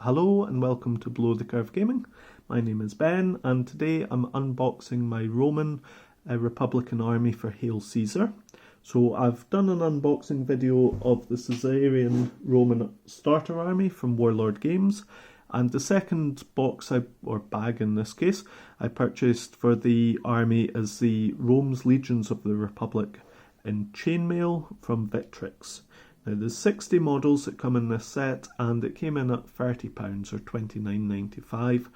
Hello and welcome to Below the Curve Gaming. My name is Ben and today I'm unboxing my Roman Republican army for Hail Caesar. So I've done an unboxing video of the Caesarian Roman starter army from Warlord Games, and the second box, or bag in this case, I purchased for the army is the Rome's Legions of the Republic in chainmail from Victrix. Now there's 60 models that come in this set and it came in at £30 or £29.95,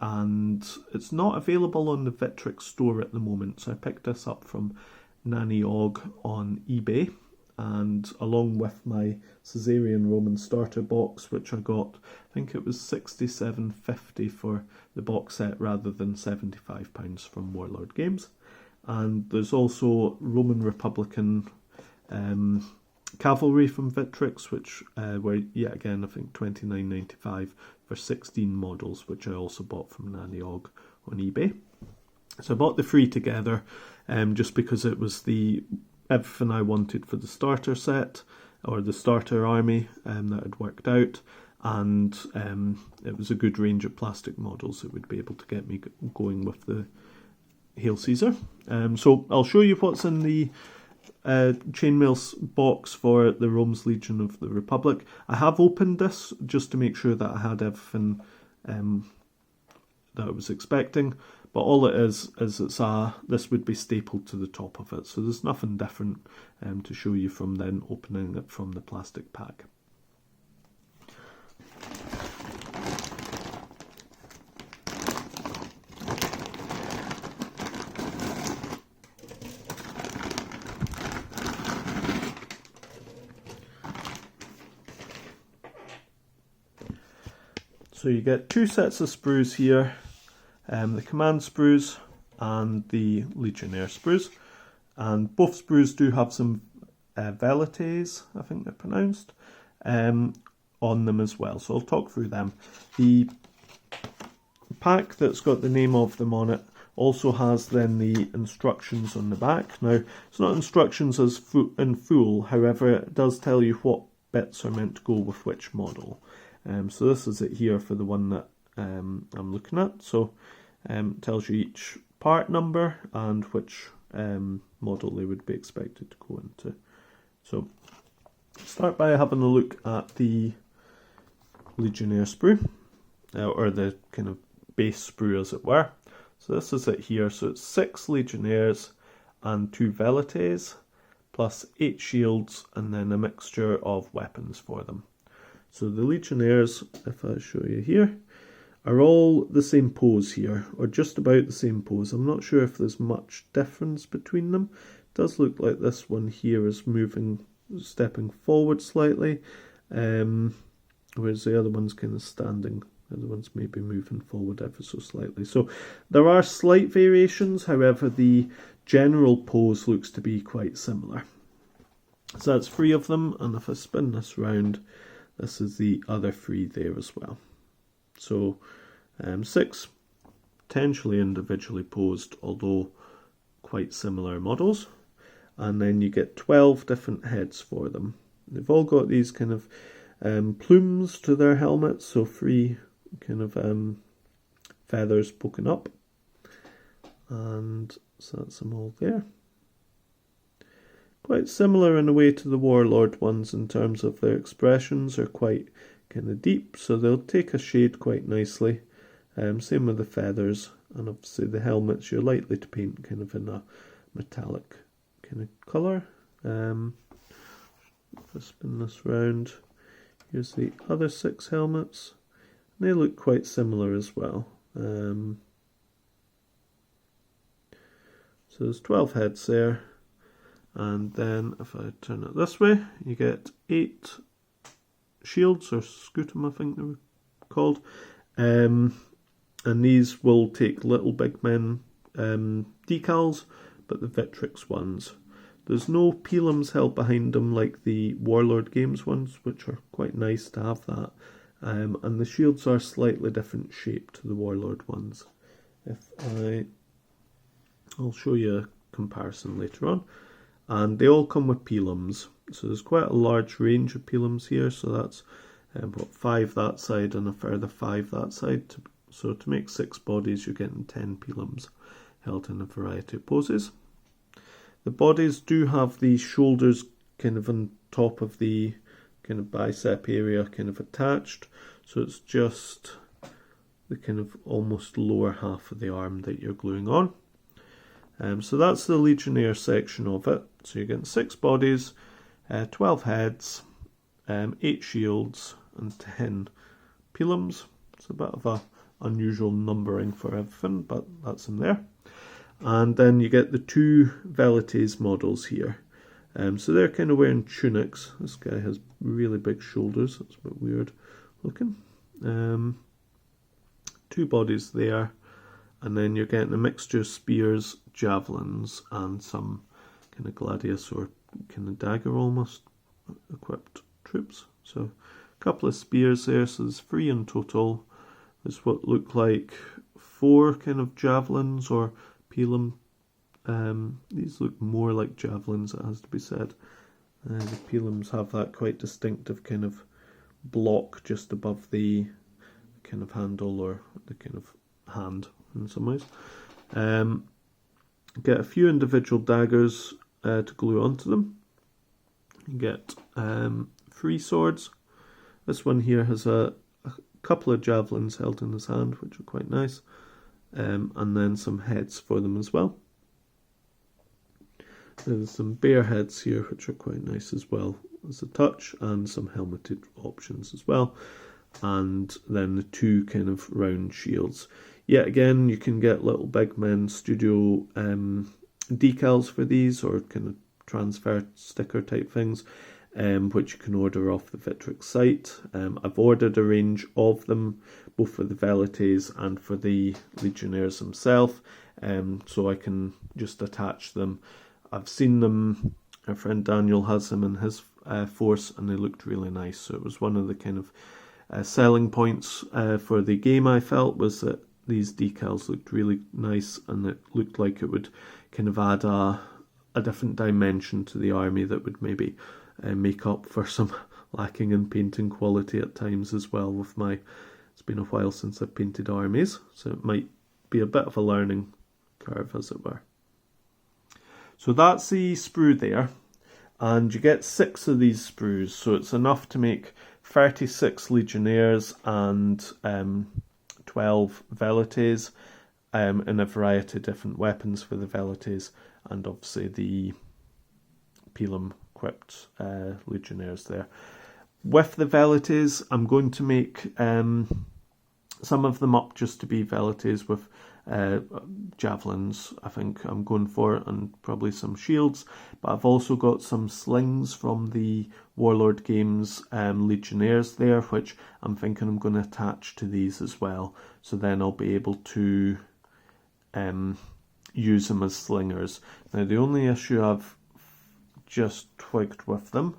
and it's not available on the Victrix store at the moment, so I picked this up from Nanny Og on eBay, and along with my Caesarian Roman starter box, which I got, I think it was £67.50 for the box set rather than £75 from Warlord Games. And there's also Roman Republican cavalry from Victrix, which were yet again I think £29.95 for 16 models, which I also bought from Nanny Og on eBay. So I bought the three together just because it was everything I wanted for the starter set, or the starter army that had worked out, and it was a good range of plastic models that would be able to get me going with the Hail Caesar. So I'll show you what's in the chainmail box for the Rome's Legion of the Republic. I have opened this just to make sure that I had everything that I was expecting, but all it is this would be stapled to the top of it, so there's nothing different to show you from then opening it from the plastic pack. So you get two sets of sprues here, the command sprues and the Legionnaire Sprues, and both sprues do have some velites, I think they're pronounced, on them as well, so I'll talk through them. The pack that's got the name of them on it also has then the instructions on the back. Now, it's not instructions as in full, however it does tell you what bits are meant to go with which model. So this is it here for the one that I'm looking at. So it tells you each part number and which model they would be expected to go into. So start by having a look at the Legionnaire Sprue, or the kind of base sprue as it were. So this is it here. So it's 6 Legionnaires and 2 velites, plus 8 shields, and then a mixture of weapons for them. So the Legionnaires, if I show you here, are all the same pose here, or just about the same pose. I'm not sure if there's much difference between them. It does look like this one here is stepping forward slightly, whereas the other one's kind of standing. The other one's maybe moving forward ever so slightly. So there are slight variations, however the general pose looks to be quite similar. So that's 3 of them, and if I spin this round, this is the other 3 there as well. So 6 potentially individually posed, although quite similar models. And then you get 12 different heads for them. They've all got these kind of plumes to their helmets, so 3 kind of feathers poking up. And so that's them all there. Quite similar in a way to the Warlord ones in terms of their expressions are quite kind of deep, so they'll take a shade quite nicely. Same with the feathers, and obviously the helmets you're likely to paint kind of in a metallic kind of colour. If I spin this round, here's the other 6 helmets. They look quite similar as well. So there's 12 heads there. And then if I turn it this way, you get 8 shields, or scutum I think they were called. And these will take Little Big Men decals, but the Victrix ones. There's no pilums held behind them like the Warlord Games ones, which are quite nice to have that. And the shields are slightly different shape to the Warlord ones. I'll show you a comparison later on. And they all come with pilums, so there's quite a large range of pilums here, so that's But 5 that side and a further 5 that side. So to make 6 bodies, you're getting 10 pilums held in a variety of poses. The bodies do have the shoulders kind of on top of the kind of bicep area kind of attached. So it's just the kind of almost lower half of the arm that you're gluing on. So that's the Legionnaire section of it. So you're getting 6 bodies, 12 heads, 8 shields and 10 pilums. It's a bit of a unusual numbering for everything, but that's in there. And then you get the 2 Velites models here. So they're kind of wearing tunics. This guy has really big shoulders. That's a bit weird looking. 2 bodies there. And then you're getting a mixture of spears, javelins, and some kind of gladius or kind of dagger almost equipped troops. So a couple of spears there. So there's 3 in total. There's what look like 4 kind of javelins or pilum. These look more like javelins, it has to be said. The pilums have that quite distinctive kind of block just above the kind of handle or the kind of hand in some ways. Get a few individual daggers to glue onto them. You get 3 swords. This one here has a couple of javelins held in his hand, which are quite nice, and then some heads for them as well. There's some bear heads here, which are quite nice as well as a touch, and some helmeted options as well. And then the 2 kind of round shields. Yet again, you can get Little Big Men Studio decals for these, or kind of transfer sticker type things, which you can order off the Victrix site. I've ordered a range of them, both for the Velites and for the Legionnaires themselves, so I can just attach them. I've seen them, our friend Daniel has them in his force, and they looked really nice. So it was one of the kind of selling points for the game, I felt, was that these decals looked really nice, and it looked like it would kind of add a different dimension to the army that would maybe make up for some lacking in painting quality at times as well. It's been a while since I've painted armies, so it might be a bit of a learning curve, as it were. So that's the sprue there, and you get 6 of these sprues, so it's enough to make 36 Legionnaires and 12 Velites, in a variety of different weapons for the Velites, and obviously the pilum equipped Legionnaires there. With the Velites, I'm going to make some of them up just to be Velites with javelins, I think I'm going for, and probably some shields. But I've also got some slings from the Warlord Games Legionnaires there, which I'm thinking I'm going to attach to these as well. So then I'll be able to use them as slingers. Now the only issue I've just twigged with them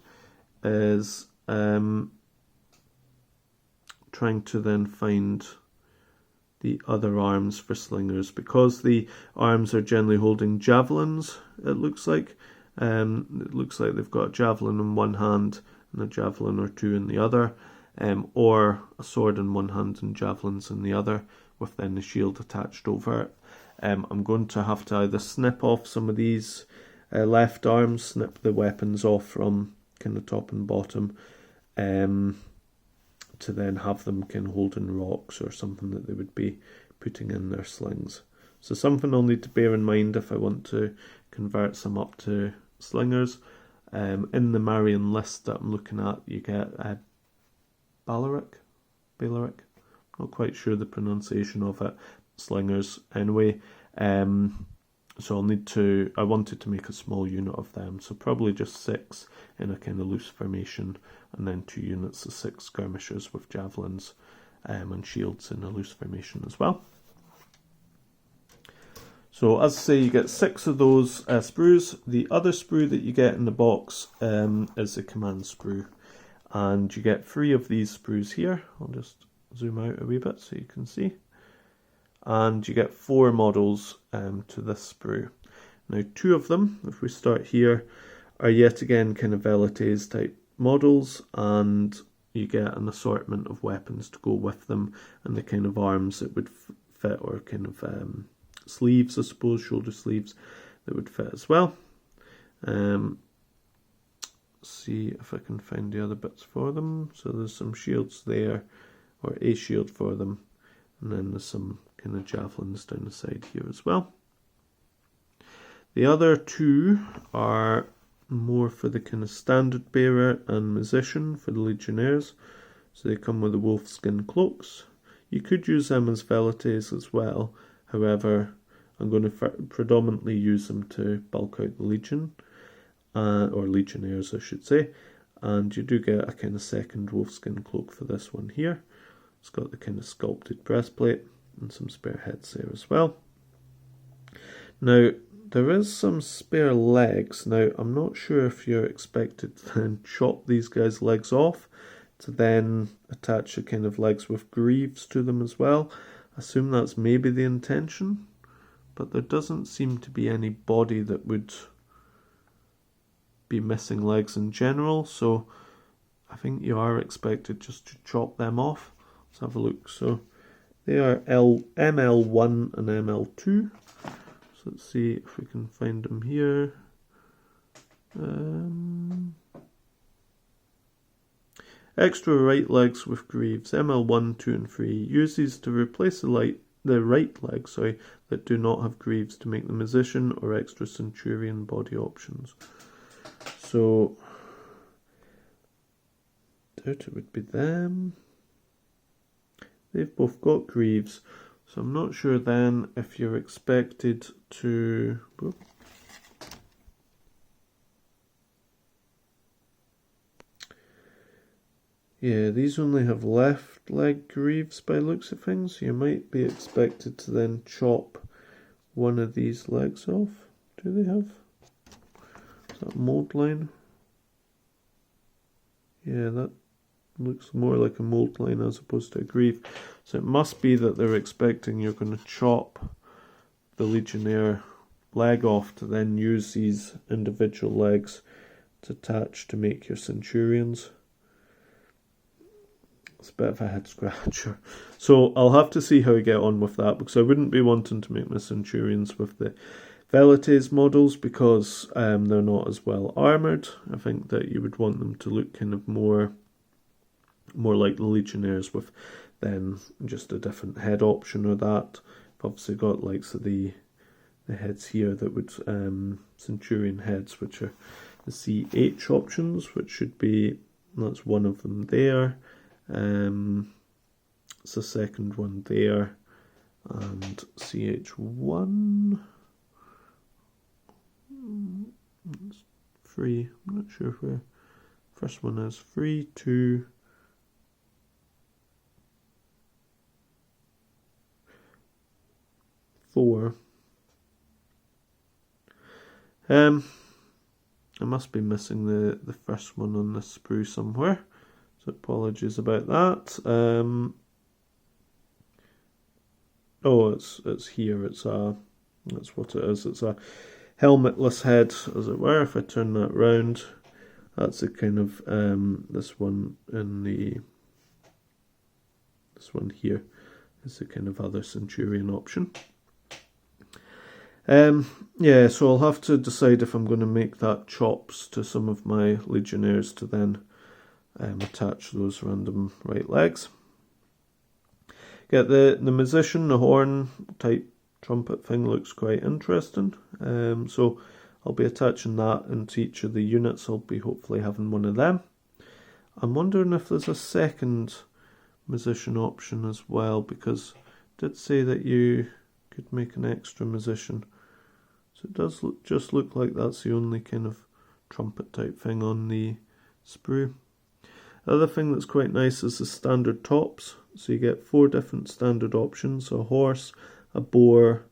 is trying to then find the other arms for slingers, because the arms are generally holding javelins. It looks like they've got a javelin in one hand and a javelin or 2 in the other, or a sword in one hand and javelins in the other, with then the shield attached over it. I'm going to have to either snip off some of these left arms, snip the weapons off from kind of top and bottom, to then have them kind of holding rocks or something that they would be putting in their slings. So something I'll need to bear in mind if I want to convert some up to slingers. In the Marian list that I'm looking at, you get Balaric, not quite sure the pronunciation of it, slingers anyway. So I wanted to make a small unit of them, so probably just 6 in a kind of loose formation, and then 2 units of 6 skirmishers with javelins and shields in a loose formation as well. So as I say, you get 6 of those sprues. The other sprue that you get in the box is the command sprue, and you get 3 of these sprues here. I'll just zoom out a wee bit so you can see. And you get 4 models to this sprue. Now 2 of them, if we start here, are yet again kind of Velites type models, and you get an assortment of weapons to go with them, and the kind of arms that would fit, or kind of sleeves, I suppose, shoulder sleeves that would fit as well. See if I can find the other bits for them. So there's some shields there, or a shield for them, and then there's some kind of javelins down the side here as well. The other two are more for the kind of standard bearer and musician for the legionnaires. So they come with the wolfskin cloaks. You could use them as velites as well. However, I'm going to predominantly use them to bulk out the legion, or legionnaires I should say. And you do get a kind of second wolfskin cloak for this one here. It's got the kind of sculpted breastplate and some spare heads there as well. Now, there is some spare legs. Now, I'm not sure if you're expected to then chop these guys' legs off to then attach the kind of legs with greaves to them as well. I assume that's maybe the intention, but there doesn't seem to be any body that would be missing legs in general, so I think you are expected just to chop them off. Let's have a look. So they are ML1 and ML2. So let's see if we can find them here. Extra right legs with greaves, ML1, 2 and 3. Use these to replace the right legs that do not have greaves to make the musician or extra centurion body options. So doubt it would be them. They've both got greaves, so I'm not sure then if you're expected to... Yeah, these only have left leg greaves by looks of things. You might be expected to then chop one of these legs off. Do they have? Is that a mold line? Yeah, that looks more like a mold line as opposed to a greave. So it must be that they're expecting you're going to chop the Legionnaire leg off to then use these individual legs to attach to make your Centurions. It's a bit of a head scratcher. So I'll have to see how I get on with that, because I wouldn't be wanting to make my Centurions with the Velites models because they're not as well armoured. I think that you would want them to look kind of more like the Legionnaires with then just a different head option or that. I've obviously got like the heads here that would Centurion heads, which are the CH options, which should be, that's one of them there. It's the second one there, and CH1. It's 3. I'm not sure where. First one is 3, 2. 4. I must be missing the first one on this sprue somewhere, so apologies about that. Oh, it's here. That's what it is. It's a helmetless head, as it were. If I turn that round, that's a kind of this one here is the kind of other Centurion option. Yeah, so I'll have to decide if I'm going to make that chops to some of my Legionnaires to then attach those random right legs. Get the musician, the horn type trumpet thing looks quite interesting. So I'll be attaching that into each of the units. I'll be hopefully having one of them. I'm wondering if there's a second musician option as well, because it did say that you could make an extra musician. So it does just look like that's the only kind of trumpet type thing on the sprue. The other thing that's quite nice is the standard tops. So you get 4 different standard options: a horse, a boar,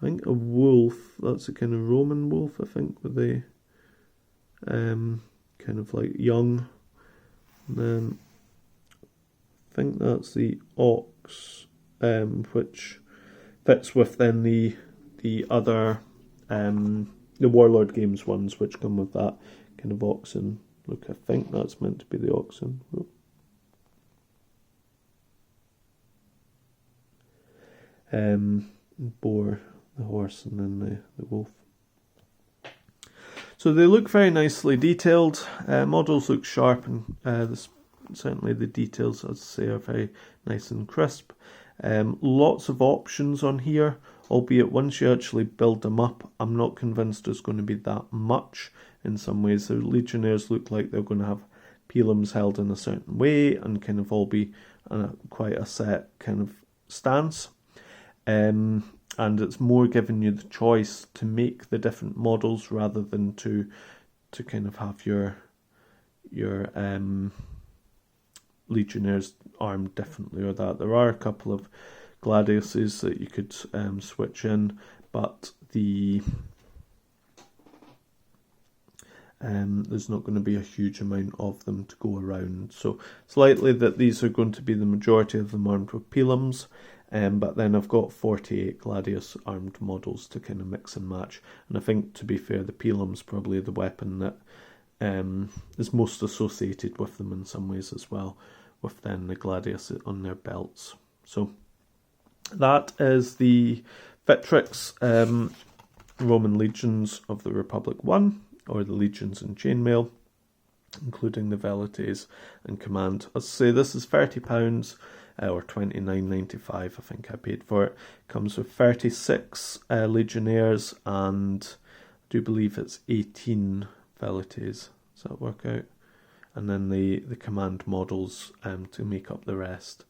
I think a wolf. That's a kind of Roman wolf, I think, with the kind of like young. And then I think that's the ox, which fits with then the other the Warlord Games ones, which come with that kind of oxen look. I think that's meant to be the oxen. Boar, the horse, and then the wolf. So they look very nicely detailed. Models look sharp, and certainly the details, as I say, are very nice and crisp. Lots of options on here, albeit once you actually build them up, I'm not convinced there's going to be that much. In some ways, the Legionnaires look like they're going to have pilums held in a certain way and kind of all be quite a set kind of stance. And it's more giving you the choice to make the different models rather than to kind of have your Legionnaires armed differently or that. There are a couple of gladiuses that you could switch in, but there's not going to be a huge amount of them to go around. So it's likely that these are going to be the majority of them armed with pilums, but then I've got 48 gladius armed models to kind of mix and match. And I think, to be fair, the pilum's probably the weapon that is most associated with them in some ways as well, with then the gladius on their belts. So that is the Victrix Roman Legions of the Republic 1, or the Legions in Chainmail, including the Velites and Command. As I say, this is £30 or $29.95, I think I paid for it. Comes with 36 Legionnaires and I do believe it's 18 Velites. Does that work out? And then the Command models to make up the rest.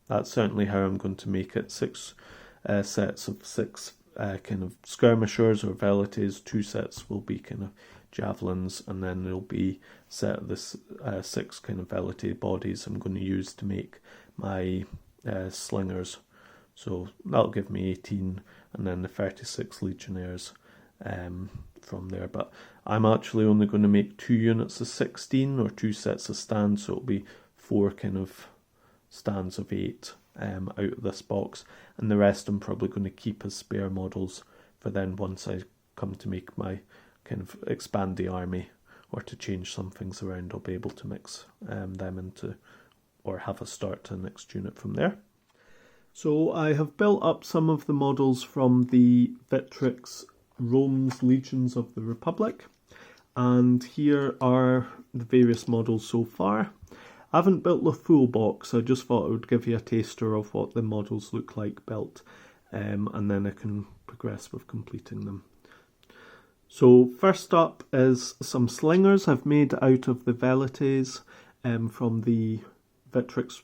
That's certainly how I'm going to make it. 6 sets of 6 kind of skirmishers or velites. 2 sets will be kind of javelins, and then there'll be a set of this 6 kind of velite bodies I'm going to use to make my slingers. So that'll give me 18, and then the 36 legionnaires from there. But I'm actually only going to make 2 units of 16, or 2 sets of stands, so it'll be 4 kind of stands of 8 out of this box, and the rest I'm probably going to keep as spare models for then once I come to make my kind of expand the army or to change some things around. I'll be able to mix them into, or have a start to the next unit from there. So I have built up some of the models from the Victrix Rome's Legions of the Republic, and here are the various models so far. I haven't built the full box, I just thought I would give you a taster of what the models look like built, and then I can progress with completing them. So first up is some slingers I've made out of the velites from the Victrix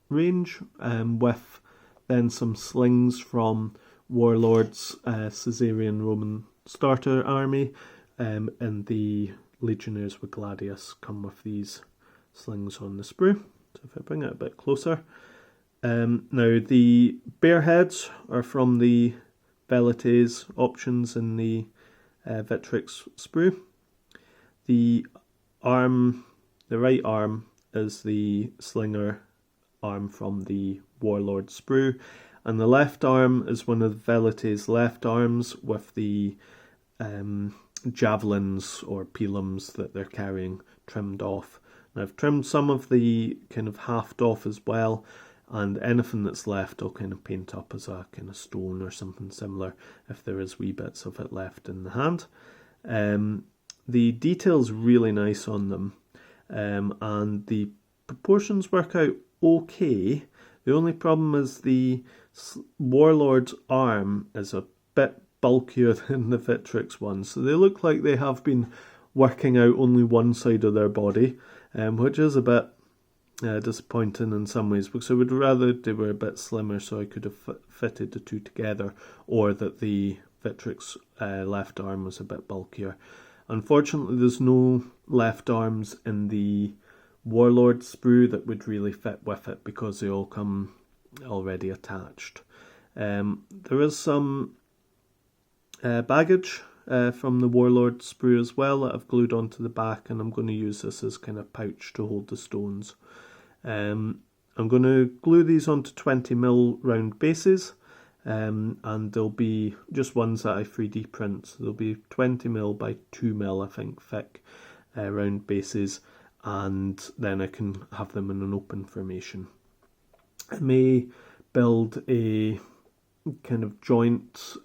range, with then some slings from Warlord's Caesarian Roman starter army, and the Legionnaires with Gladius come with these slings on the sprue. So if I bring it a bit closer. Now the bear heads are from the velites options in the Victrix sprue. The right arm is the slinger arm from the Warlord Sprue, and the left arm is one of the velites' left arms with the javelins or pilums that they're carrying trimmed off. And I've trimmed some of the kind of halved off as well, and anything that's left I'll kind of paint up as a kind of stone or something similar if there is wee bits of it left in the hand. The detail's really nice on them, and the proportions work out okay. The only problem is the Warlord's arm is a bit bulkier than the Victrix one, so they look like they have been working out only one side of their body, which is a bit disappointing in some ways, because I would rather they were a bit slimmer so I could have fitted the two together, or that the Victrix left arm was a bit bulkier. Unfortunately, there's no left arms in the Warlord Sprue that would really fit with it because they all come already attached. There is some baggage from the Warlord Sprue as well that I've glued onto the back, and I'm going to use this as kind of pouch to hold the stones. I'm going to glue these onto 20mm round bases, and they'll be just ones that I 3D print. So they'll be 20mm by 2mm, I think, thick round bases, and then I can have them in an open formation. I may build a kind of joint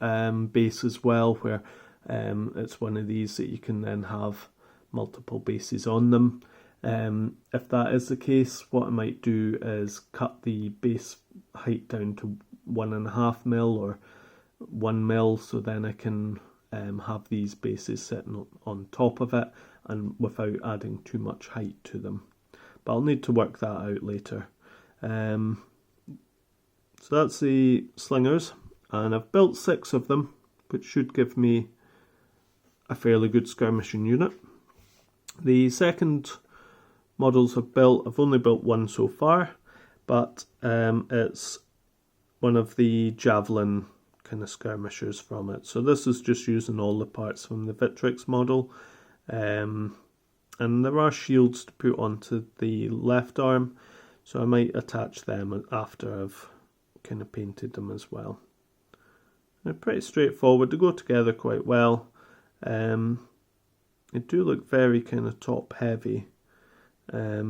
base as well, where it's one of these that you can then have multiple bases on them. If that is the case, what I might do is cut the base height down to 1.5 mil or 1 mil, so then I can have these bases sitting on top of it and without adding too much height to them. But I'll need to work that out later. So that's the slingers, and I've built 6 of them, which should give me a fairly good skirmishing unit. The second models I've only built one so far, but it's one of the javelin kind of skirmishers from it. So this is just using all the parts from the Victrix model. And there are shields to put onto the left arm, so I might attach them after I've kind of painted them as well. They're pretty straightforward, they go together quite well. They do look very kind of top heavy, a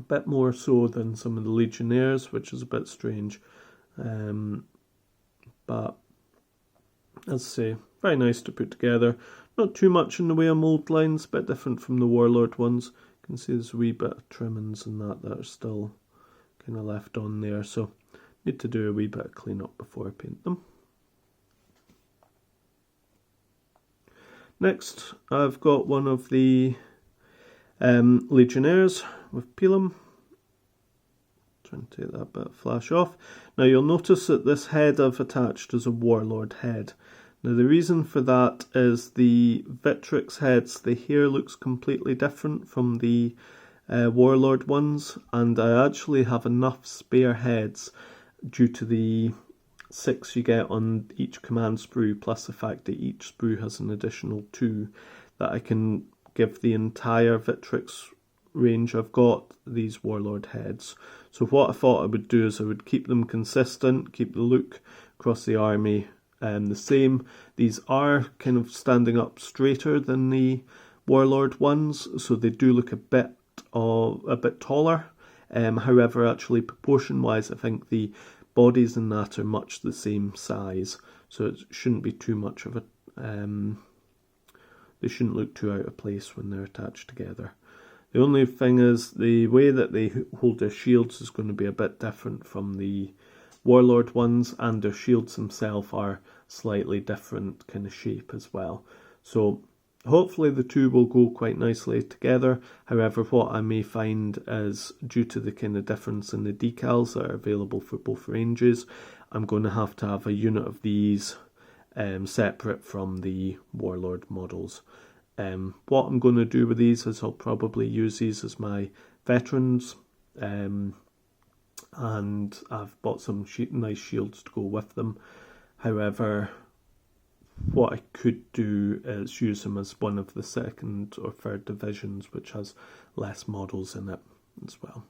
bit more so than some of the Legionnaires, which is a bit strange. But as I say, very nice to put together. Not too much in the way of mould lines, a bit different from the Warlord ones. You can see there's a wee bit of trimmings and that are still kind of left on there, so need to do a wee bit of clean up before I paint them. Next, I've got one of the Legionnaires with Pilum. Trying to take that bit of flash off. Now you'll notice that this head I've attached is a Warlord head. Now the reason for that is the Victrix heads, the hair looks completely different from the Warlord ones, and I actually have enough spare heads due to the 6 you get on each command sprue, plus the fact that each sprue has an additional 2, that I can give the entire Victrix range I've got these Warlord heads. So what I thought I would do is I would keep them consistent, keep the look across the army the same. These are kind of standing up straighter than the Warlord ones, so they do look a bit taller. However, actually proportion wise, I think the bodies and that are much the same size, so it shouldn't be too much of a they shouldn't look too out of place when they're attached together. The only thing is the way that they hold their shields is going to be a bit different from the Warlord ones, and their shields themselves are slightly different kind of shape as well. So hopefully the two will go quite nicely together. However, what I may find is, due to the kind of difference in the decals that are available for both ranges, I'm going to have a unit of these separate from the Warlord models. What I'm going to do with these is I'll probably use these as my veterans, and I've bought some nice shields to go with them. However, what I could do is use them as one of the 2nd or 3rd divisions, which has less models in it as well.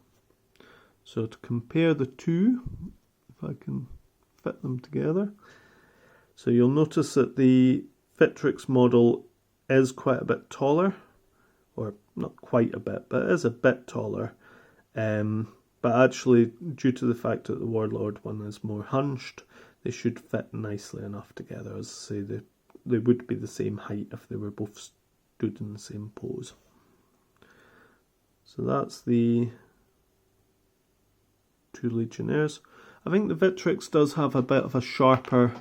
So to compare the two, if I can fit them together, so you'll notice that the Victrix model is quite a bit taller, or not quite a bit, but it is a bit taller. But actually, due to the fact that the Warlord one is more hunched, they should fit nicely enough together. As I say, they would be the same height if they were both stood in the same pose. So that's the 2 Legionnaires. I think the Victrix does have a bit of a sharper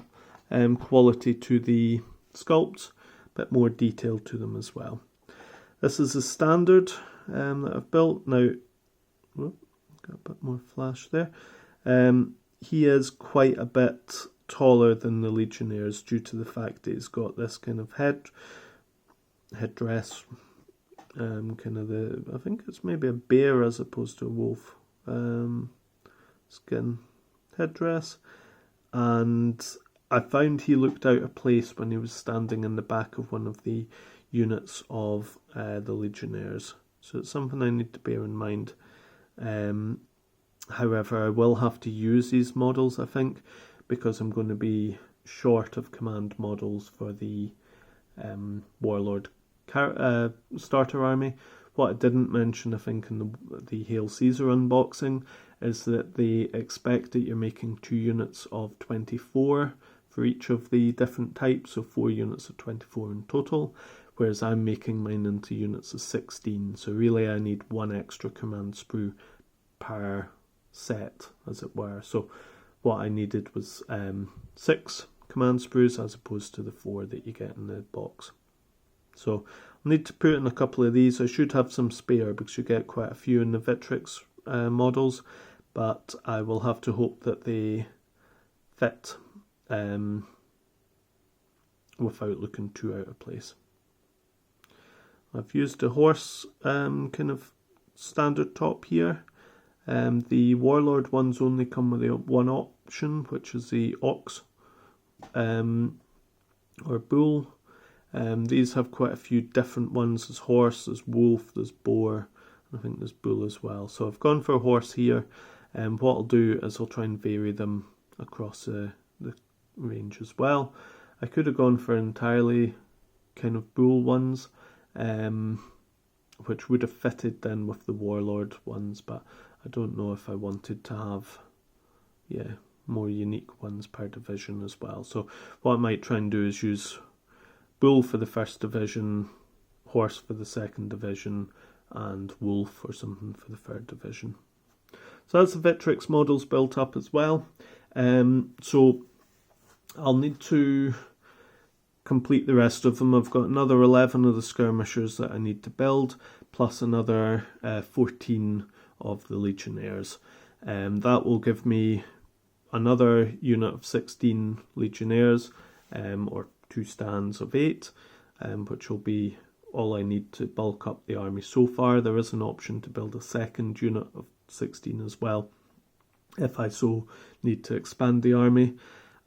quality to the sculpts, a bit more detail to them as well. This is a standard that I've built. Now, got a bit more flash there. He is quite a bit taller than the Legionnaires due to the fact that he's got this kind of headdress, kind of I think it's maybe a bear as opposed to a wolf skin headdress, and I found he looked out of place when he was standing in the back of one of the units of the Legionnaires, so it's something I need to bear in mind. However, I will have to use these models, I think, because I'm going to be short of command models for the Warlord starter army. What I didn't mention, I think, in the Hail Caesar unboxing is that they expect that you're making 2 units of 24 for each of the different types, so 4 units of 24 in total, whereas I'm making mine into units of 16, so really I need 1 extra command sprue per set, as it were. So what I needed was 6 command sprues as opposed to the 4 that you get in the box. So I'll need to put in a couple of these. I should have some spare because you get quite a few in the Victrix models, but I will have to hope that they fit without looking too out of place. I've used a horse kind of standard top here. The Warlord ones only come with the one option, which is the ox or bull. These have quite a few different ones. There's horse, there's wolf, there's boar, and I think there's bull as well. So I've gone for a horse here, and what I'll do is I'll try and vary them across the range as well. I could have gone for entirely kind of bull ones, which would have fitted then with the Warlord ones, but I don't know if I wanted to have more unique ones per division as well. So what I might try and do is use bull for the first division, horse for the second division, and wolf or something for the third division. So that's the Victrix models built up as well. So I'll need to complete the rest of them. I've got another 11 of the skirmishers that I need to build, plus another 14 of the legionnaires. That will give me another unit of 16 legionnaires, or 2 stands of 8, which will be all I need to bulk up the army so far. There is an option to build a second unit of 16 as well, if I so need to expand the army,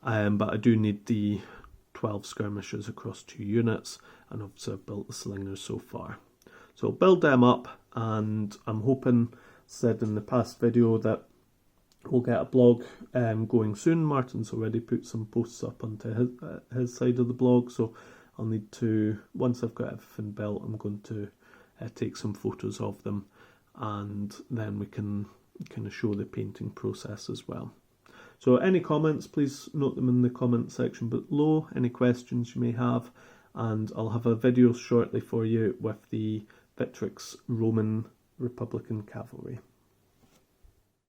but I do need the 12 skirmishers across 2 units, and obviously I've built the slingers so far. So I'll build them up, and I'm hoping, said in the past video, that we'll get a blog going soon. Martin's already put some posts up onto his side of the blog, so I'll need to, once I've got everything built, I'm going to take some photos of them, and then we can kind of show the painting process as well. So any comments, please note them in the comment section below, any questions you may have, and I'll have a video shortly for you with the Victrix Roman Republican Cavalry.